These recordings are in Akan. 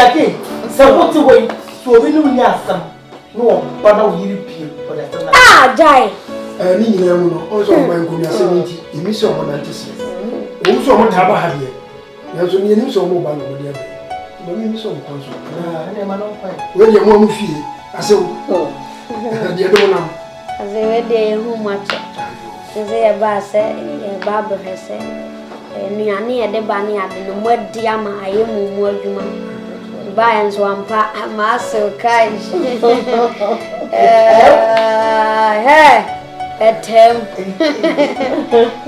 Akan, so what to wait? So we know some. No, but now you repeat. Ah, Jai. Ni also my good 70. You miss someone that is. Also, what have I here? There's only any so mobile over there. But we miss some console. When your mom feel, I said, the other one. As they were there, who much? As they are bass, a barber has said, and you are near the bunny at the word diama. I am more human. Buy and swamp, I'm also kind. Hey. At him.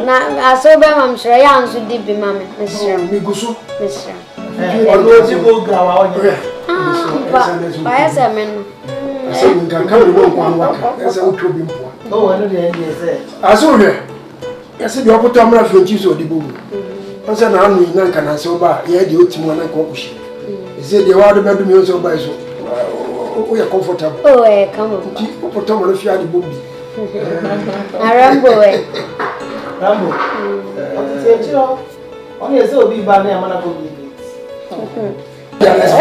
Now, I saw them, I'm sure I answer deep in mammy, Mr. Migusu, Mr. You go grow out. Why is a man? I said, we can come to one worker. That's how we could be. Oh, I know the end, yes. I saw her. I said, you're put on my friends or the boom. I said, I'm not going to so bad. Yeah, the ultimate one I he said, the water bedroom is so by so. We are comfortable. Oh, come on. Put on if you had the boom. Rambo. Only so be bad, I'm not going to let's I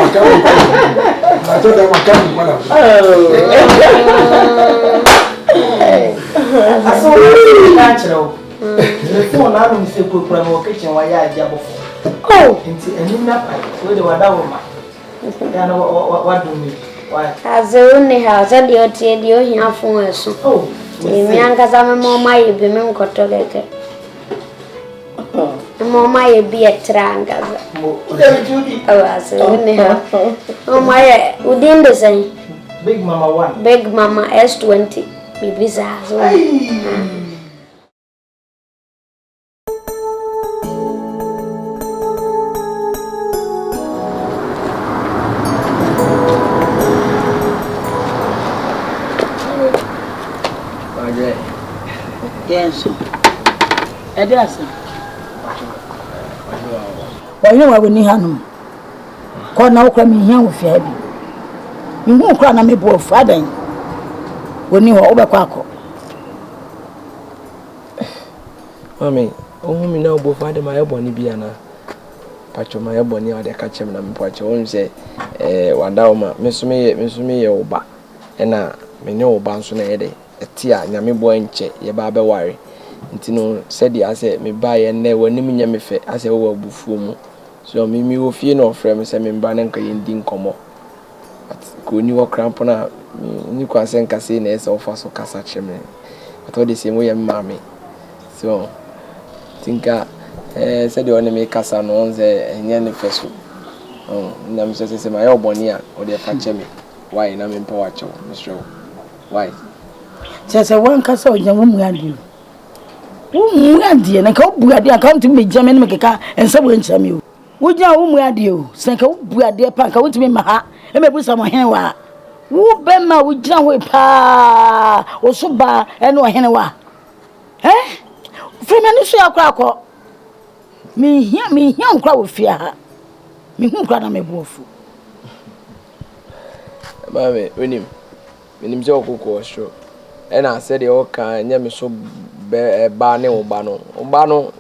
thought I was coming, madam. I saw it natural. The phone, I don't say, put my kitchen while I jab before. Oh, and you know, where they were down. What do you mean? Why? As the only house at the hotel, you have for us. Oh. Mianka sama mama yebi me nkotoleke. Mama yebi etranga. Awase ne ha. Mama ye udin the same. Big Mama 1. Big Mama S20. Bibi za so. Yes. Address. Why you know when you have call now coming here with your heavy. You won't cry me both father when you are over quack. Mammy, oh, me now both father my bonny biana. Patch of my bonny or the catch him and patch on say, Wandama, Miss me, oba, and now me know bounce on a day. Tia nyame boy nche ye ba be ware ntino said ya say me buy and ne woni me nyame fe ase wo abufuo mu so me wo fie no frɛ me say me ba na nka yendi nkomo ko ni wo krampo na ni kwa sen kase na ese ofa so kasa cheme ato de se mo ye mame so tinka said you me kasa no onze enye ne fe so na me say my oboni a o de fa cheme why na me mpa wa chew Mr. Why? Says a one castle, young woman, you. Woman, dear, and I can't be a come to me, German Maker, and so when some you. Would you woman, you? Sank a bread, dear punk, I want to be my heart, and maybe some hen. Who Bema would jump with pa or so bar and no henwa? Eh? From any share cracker. Me, young crowd with fear. Me, who cried on my wolf. Mammy, when him joke was true. And I said, the can never so barney or bano.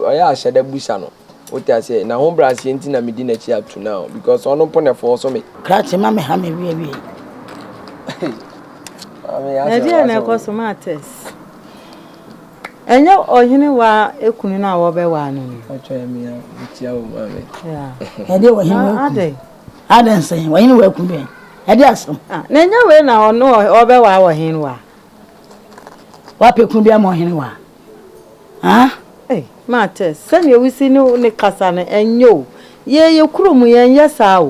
I said a busano. What I say now, home brass ain't in a medina up to now because on upon a force of me. Cratch mammy, hammy, baby. I didn't cause some matters. And you or you know why a kunina or be one. I try me with your mammy. Yeah, and they were him. I didn't say, when you welcome me. I guess. Then you will now know or be our hinwa. What could be a more hinwa? Ah, eh, matters. Send you we see no Nicasana and you. Ye, you crum and yes, how.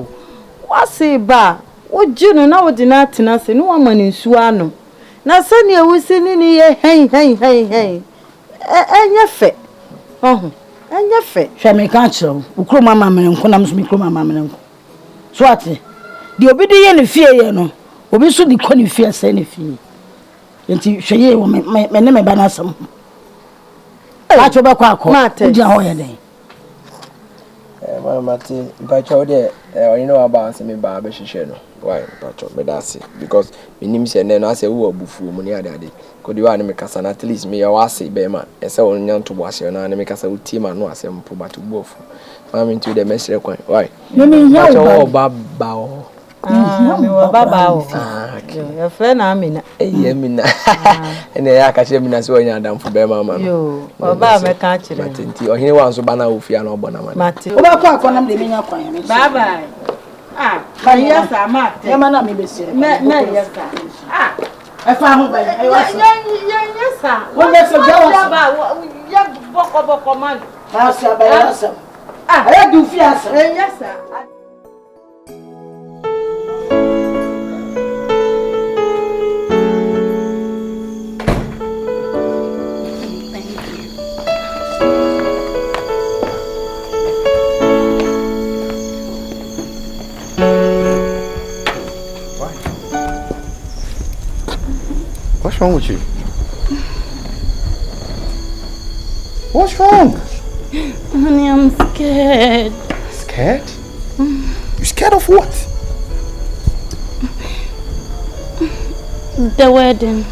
What say ba? What you know now did not tenance no one in Suano. Now send you we see any hey. And your fit. Oh, and your fit. Shall make answer. Who crew my mamma and conams me crew my mamma. Swati. The obedient fear, no. Obi so the conny fear any fee. Until she will make my name a banasum. Watch over quack, Martin. Martin, but you know about me, Barbara Shisheno. Why, but me that's it. Because me name say, then I say, who are bufu, money, daddy. Could you want to make us at least me or I say, Bema, and so on young to wash your name, make us a team and no, I say, but to both. I'm into the mess. Why? You mean you're Baba? Your friend Amina. Yemina. And I catch him in a swing down for Bema. You, Baba, I catch it. Or he wants to ban out Fiano Bonama. Bye bye. Ah, yes, I'm at. Yamana, maybe, sir. Yes, sir. Ah, I found by yes, sir. What that's a command. I do fias. Yes, sir. What's wrong with you? What's wrong? Honey, I'm scared. Scared? You scared of what? The wedding.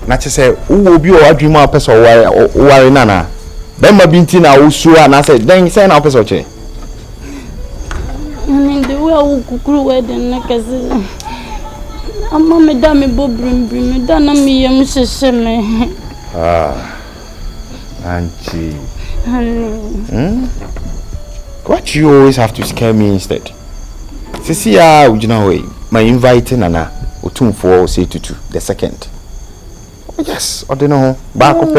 Not to say, who will be your dream of person or nana? Bema bintina usua and I said, then send our person. Honey, the way I will cook wedding, like I said. Amma me da me bo brim me da na me yam sheshe me. Auntie. What you always have to scare me instead? Sisi ya ujina way. My invite nana otum for say tutu the second. Yes, I don't know. Back up.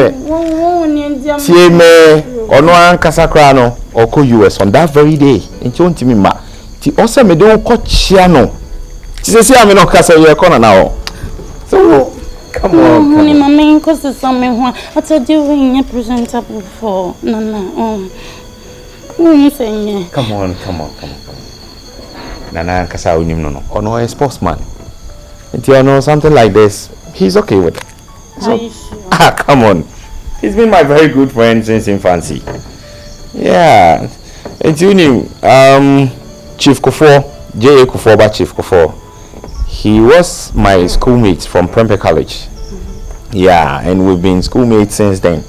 See me ono ankasa kra no oko US on that very day. Nti onti mi ma. Ti ose me don ko chia no. See, I'm not casting your corner now. So, come on. Honey, my main cause is something. I told you when you're presentable before. No. Come on. Nana, Kasa, no. Oh, no, a sportsman. And you know something like this, he's okay with it. So, sure? Come on. He's been my very good friend since infancy. Yeah. And you knew, Chief Kufor, J.A. Kufor, but Chief Kufor. He was my schoolmate from Prempeh College. Yeah, and we've been schoolmates since then.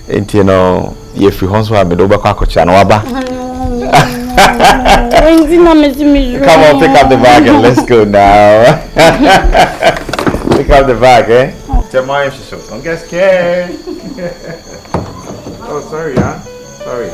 And you know, if you want to have a double Come on, pick up the bag and let's go now. Pick up the bag, eh? Don't get scared. Oh, sorry, huh? Sorry.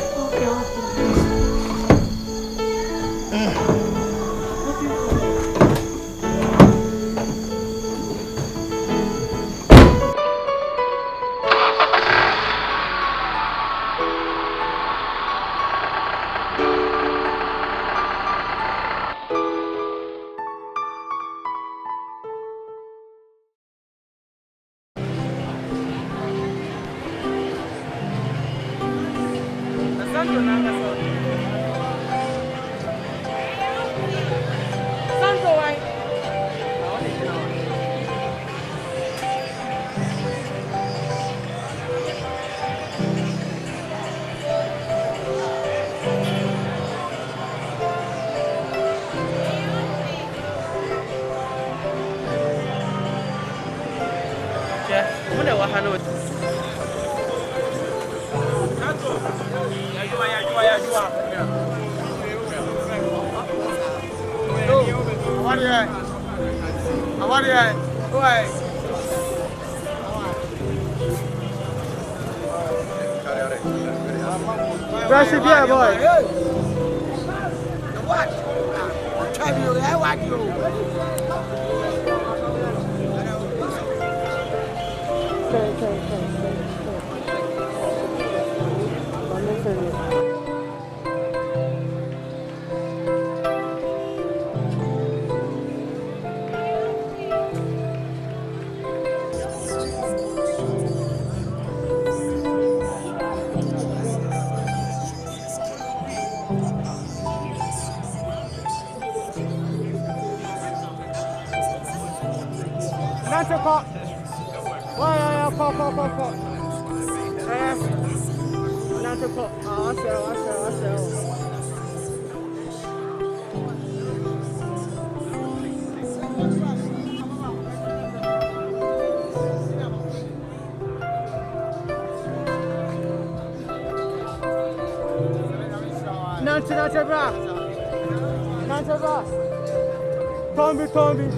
Tommy.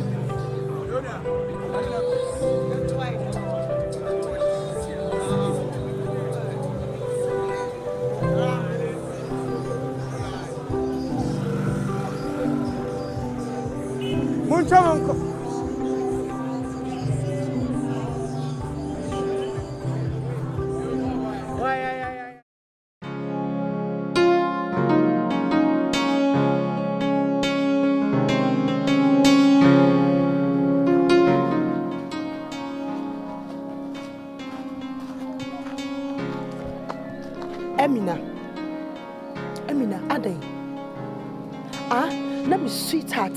Munchamanko. Emina, Ade. Na me sweetheart.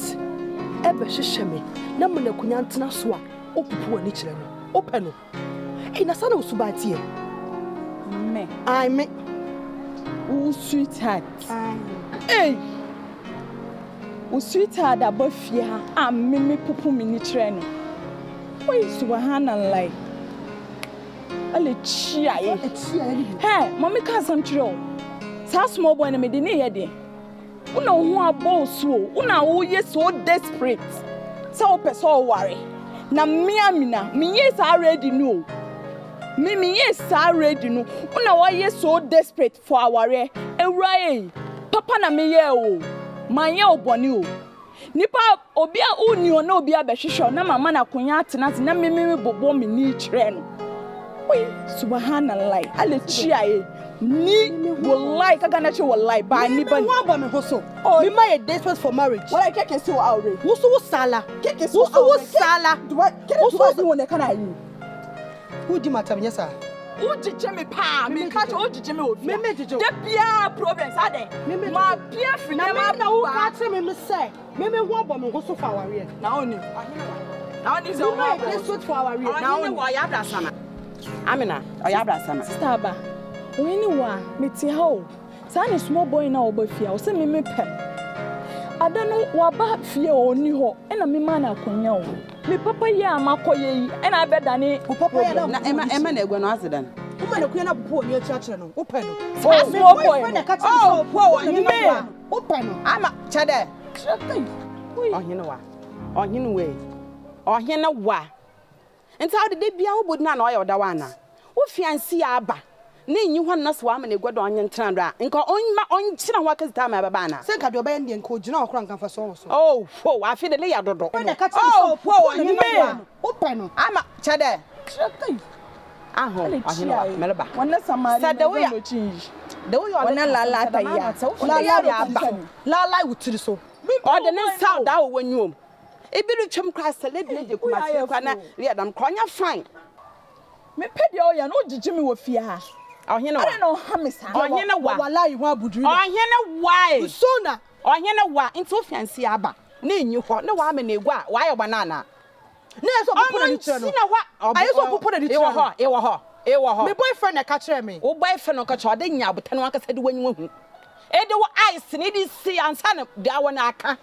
Ebe hwehwe na mo na kunyantina so a opupu ani kire no. Ope no. Na sana usubati e. Me. Me. Oh sweetheart. Hey. Oh sweetheart abofie ha. Me pupu me ni kire no. Why subhanallah. Ale chia ye. Hey, mommy can some tro. Sa small boy na me de ne ye de. Una hu aboso, una wo ye so desperate. Sa o person worry. Na me amina, me yes already know. Me yes already know. Una wo ye so desperate for our ewra papa na me ye o. Man ye oboni o. Nipa obi a uni o na obi a behwehwe na mama na konya atena na me bobo me ni kire no. Oy subhanallah ale chia ni will like aganachi will like by ni ban one ba me hoso me my desperate for marriage why keke si wo aure wo so sala keke si wo sala wo so si won e kana yi who di matter me sa who jije me pa me catch who jije me obi me jije de bia problems ade ma bia free na who catch me say me one ba me hoso fa ware na oni so one desperate for ware na oni wa ya bra sana Amina, oyabra sama. Sister ba. When wa meti ha o. Sa ni small boy na obafia, o se me pem. Ada no wa ba fie oni ho, e na me ma na akonya o. Me papa ye amakoye yi, e na bedane. O papa ye na ema na egwa no asedan. Uma na kuya na popo oni achiachire no. O pe no. Small boy. Oh, po oni me. O pe no. Ama chede. Chede. Ohene wa. Ohene we. Ohene wa. Nti how did they be a would na oya odawana wo fiansi aba na nyi hwan na so ama na egwado onye ntrandra nka onkyina ho akazita ma baba na senka de obaye ndie nka ogina okra nka fa so so oh fo afi de le ya dodo oh fo onye me open ama chede aho ohine melba wonna samari no change de wo yo wonna lala taya lala wutiri so o de ne sa da wo wanyom Ebiru twem kwa salad leje kuma kwa na riadam kronya fine. Me pede o ya no jijimi wo fie ha. Ohene wa. I don't ha misa. Ohene wa. Wallahi ho abuduru. Ohene wa. Usona. Ohene wa into fiansi aba. Na enyi ho na wa me na egwa wa ye banana. Na eso popo na ditire no. Ayo so popo na ditire. Ewo ho. Me boyfriend na ka kire me. Wo boyfriend no ka kire ode nya abotano aka sade wanyi hu. E de wo ice ni di si ansa na da wona aka.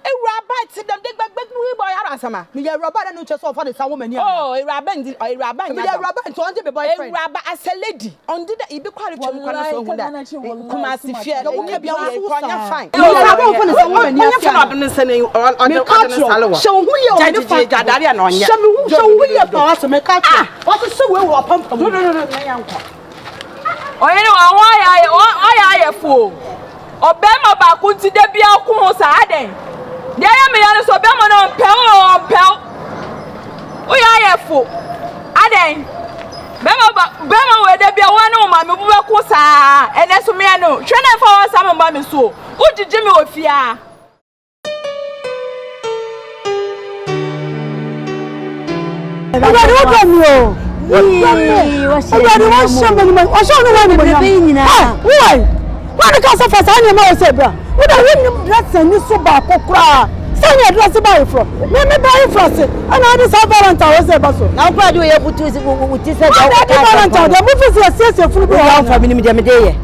Rabba sit them big boy arasama. Me ya rabba no chese of the some woman here. Oh, rabba ndi rabba nya. Me ya rabba to ante be boyfriend. Rabba as a lady. On did e be kware twem kwa so hu da. Kuma si fie. No wo bia wo kwanya fine. Me ya rabba for the some woman here. Me fa no se ne on salwa. Show hu ye o me fa gadare na onye. Show hu ye pa so me catch. What so we wo pam. No na yanko. Oye no wa ya fo. Obema ba ku ti de bia ku ho sa aden. There am I so bema no pel. We are fo. Aden. Bema we de bia wan o ma me bu be ku sa. Ene so me no. Hwe na fa wa sa me ba me so. Wo jiji me ofia. When the council for Sanya Mosebra, what I wouldn't dress and you so back or cry. Sanya dress buy from. Maybe buy from it. And I just have Valentine was a now, why do you put this with this? Valentine, the movie says a food for me.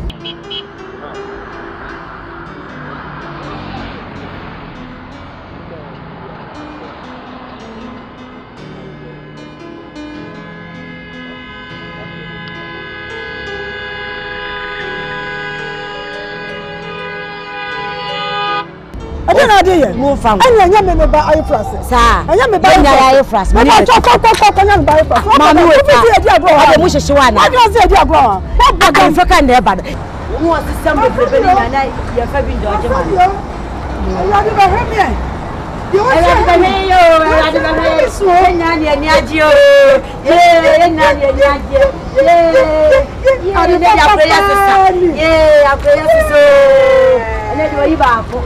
Ade na ade ye. Mo fam. Anya me ba ayi fras. Sa. Anya me ba ayi fras. Me ba ko anya me ba ayi fras. Ma mi we fa. Ade agro. Ade mu hyehyɛ wa na. Ade ose ade agro. Wa ba Ade fa kan na ba. Mo wa system bebrebe ni na ye fa bi ndo je ma. Ade ba he me. Ade ba he yo, ade ba he. Enya ni ani aje o. Enya ni ani aje. Ade ne ya prayer sister. Ya prayer sister. Ene do yi ba ko.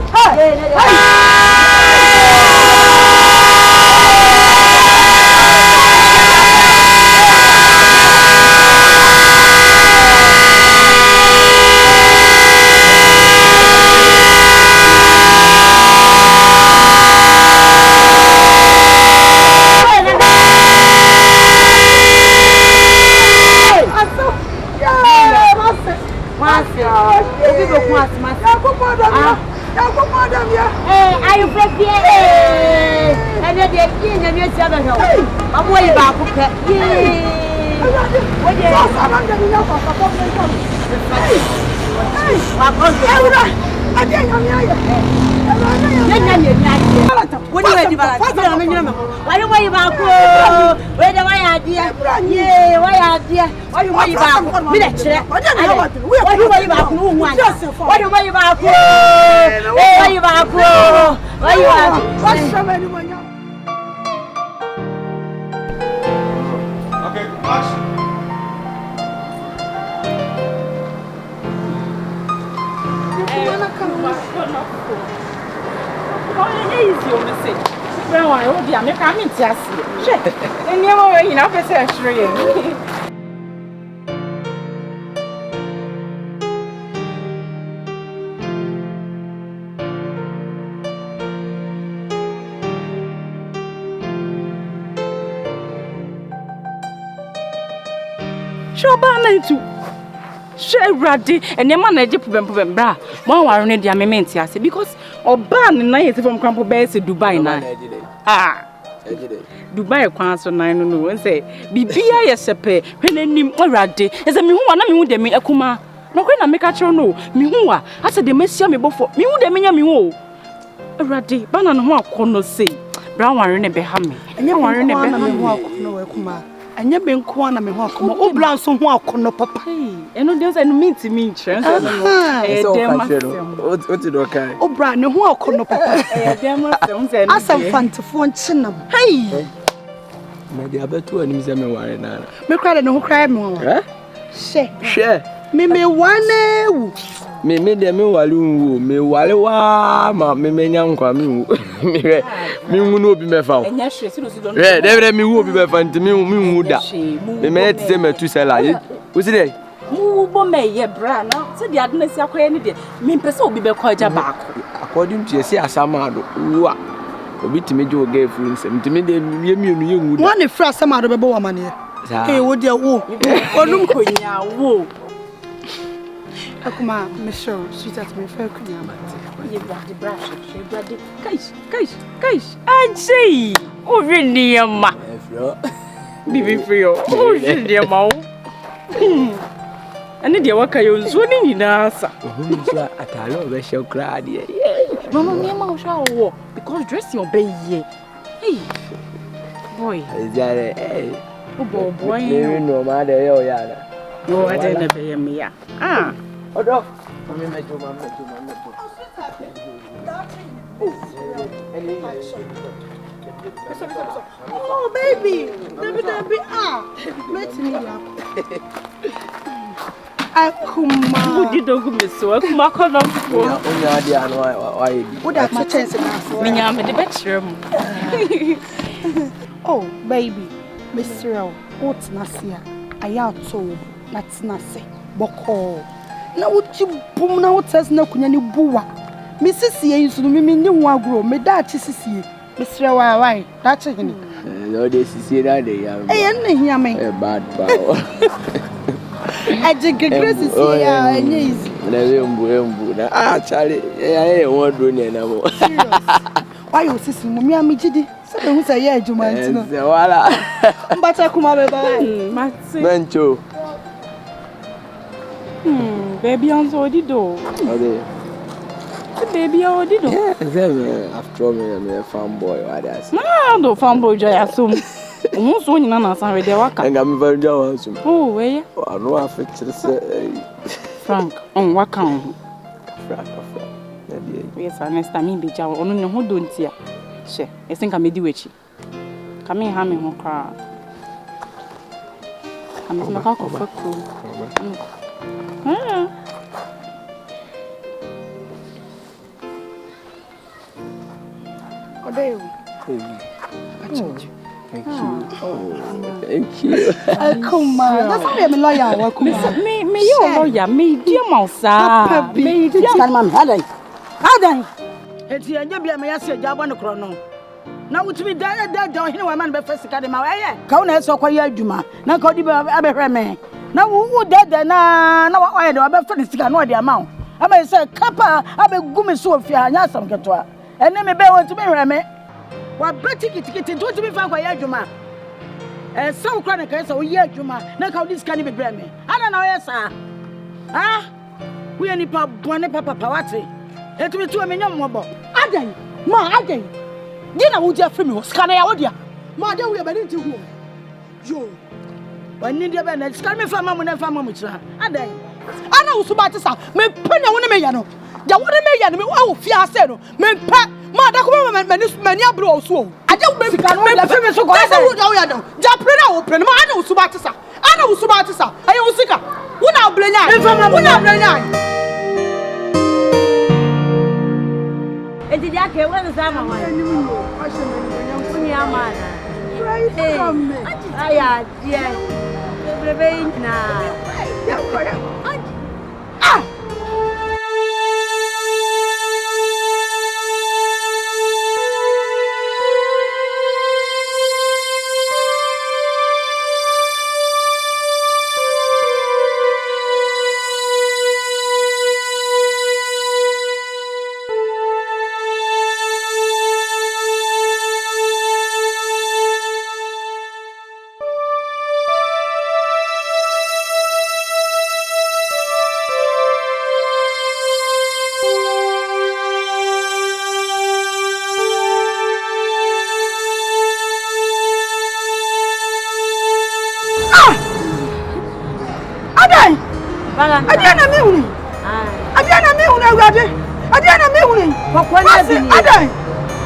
Ayo prepare ene de kin na mi tia be ho mamo yi ba ko pe oje sa ba nda mi na ko ko wa ko ewra ade nya mi aye nya mi woni we di bala fa na me nyina me wari mo yi ba ko we de wa ya dia ye wa ya dia wari mo yi ba ko mi de kire wari mo yi ba ko hu anya wari mo yi ba ko wari ba ko wari ba wa shama ni mo nya. Okay, action. Share ready and your man Egypt bra. One war on their mementi because Oba na yet from Crampo Base Dubai na. Ah. Dubai kwanso na no no say bibia ye sepe hwenanim orade ese me hu na me hu de me akuma no kwe na me ka chiro no me hu a ase de mesia me bofo me hu de me nya me hu orade bana no ho akono sei bra wanre ne be ha me enya wanre ne be ha me hu akono akuma anya be nko na me hu akoma obla so hu akono papa eno de say no meet me chance no e dem asem o ti do kai obra ne hu akono papa e dem asem say no asem fantefo nchinam hey me de abetu anim se me ware na me kra de ne hu kra me ho she me wane wu me de me wale wu me wale wa ma me nya nkwa me wu me wu no obi me fa o enya hwe si no si don de me wu obi me fa nti me wu da me ti se metu sela ye wo si de mu bo me ye bra na se de ade na si akoye ne de me pese obi be ko aja baako according to yesi asamado wu a obi ti me jo ga fu nsem ti me de ye mienu ye wu da one fra asamado be bo wa mane wo de wo onum konya wo akuma me show sweetheart me fa kunya mate ye brade brush she brade kaish anjei o veniama efro bibi frio o veniama o ani de waka yo nzo ni nyina sa ohun so atale o be she kra de no me ma o sha wo because dress your be ye hey boy jare o boy me no ma de yo ya na yo ade na be ye me ya odo me mejo oh baby baby let me laugh akuma udi dogu me so akuma kono fo onya ade anu wa ye bi would have chance na so me nya me de be chrem oh baby Mr. What's nasia aya to na tnase boko na wuti bum na wotes na kunya ni buwa me sisie yinsu me ni hu agro me da chi sisie Mr. Why da chi hini no de sisie da de ya na hia me bad power aje gegre sisie ya enye easy na embu na chale ya won do ni na mo why you sisi mo mi amigidi se be hu se ye adwuma ntino se wala mbata kuma be ba mate mencho baby on so di do ade baby, I did. Yeah, after all, I'm a fanboy. What else? No, fanboy, I assume. Almost one in an answer with the work. I'm very jealous. Oh, where? I know I fix it. Frank, on what count? Frank. Yes, next time, be Jow, only who don't see. She, I think I may do it. Come in, hammy, who cry. I'm a cock of a crew. Thank you. Oh, thank you. Come on. That's why I'm a lawyer. Welcome. Me, you're a lawyer. Me, dear Mousa. Me, dear Mom. How then? It's your job. I say, Jabon Chrono. Now, to be there, don't hear a man be first academy. Count as so quiet, Juma. Now, call you Abraham. Now, who dead then? Now, I know about Felicity. I know the amount. I may say, Kappa, I be gummy Sophia, and Yasam Catua. And then me bear to me, Rame. What better get into me found by Juma? And so chronicles or year Juma. Now, how this can be Grammy? I don't know, yes, sir. Ah, we only pop one papa Pawati. It will be 2 million more. Aden, ma, Aden. Dinner would you for me? Scan I would ya. Mother, we are beginning to go. Joe. When India Bennett, scan me from Mamma and Famma. Aden. I know Subatisa, me penny on me, Yano. Ya wouldn't me, oh, Fiasero, me pat. Mother, many bros. I don't make a famous so good. Japrina open, I know Subatisa. I know Subatisa. I know Sika. Who now blame I? And did I care when the summer was?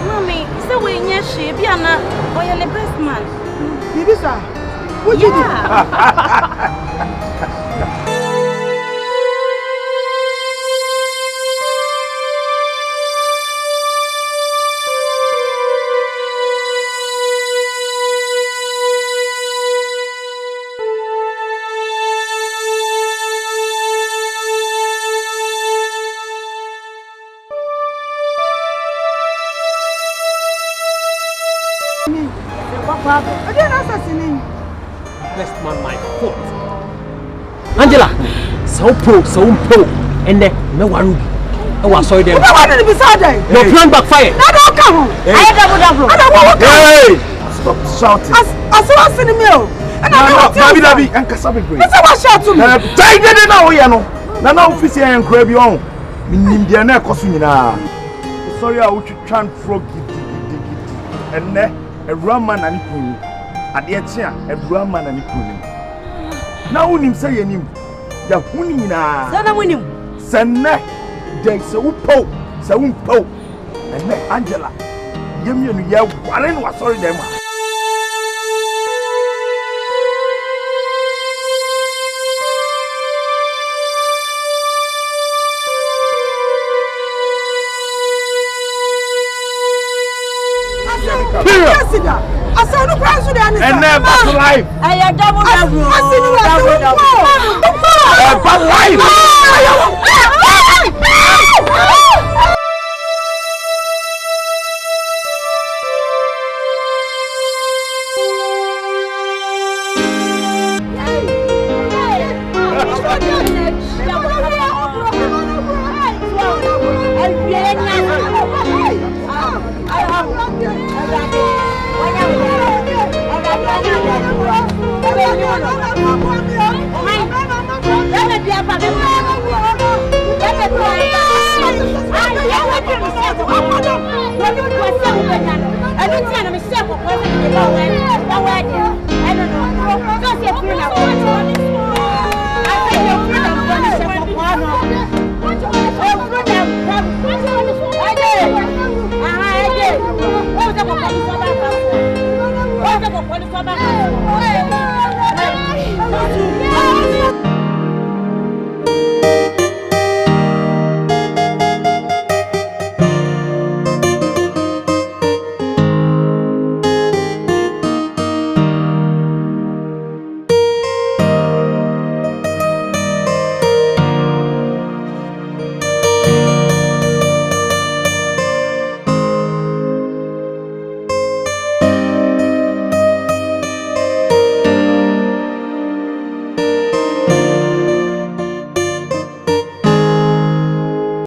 Mommy, so we near she be an oil the best man. Bibi sir, what you Best man, my foot. Angela, so pro, and then no one. Oh, I saw them. Your plan backfired. I don't come. Hey! Stop shouting. I saw us in the mill. And Nabi, and Casabi. I was shouting. Take it now, Yano. Nana officer and grab you on. Indiana Cosina. Sorry, I would try and frog it. And a Raman and Queen. At the end, a Brahman and Queen. Now, when him say him, the Hunina. Sana winning. Sana, they so po, and Angela. Yemi, ya Warren was sorry them. And never to life. I am double. Life.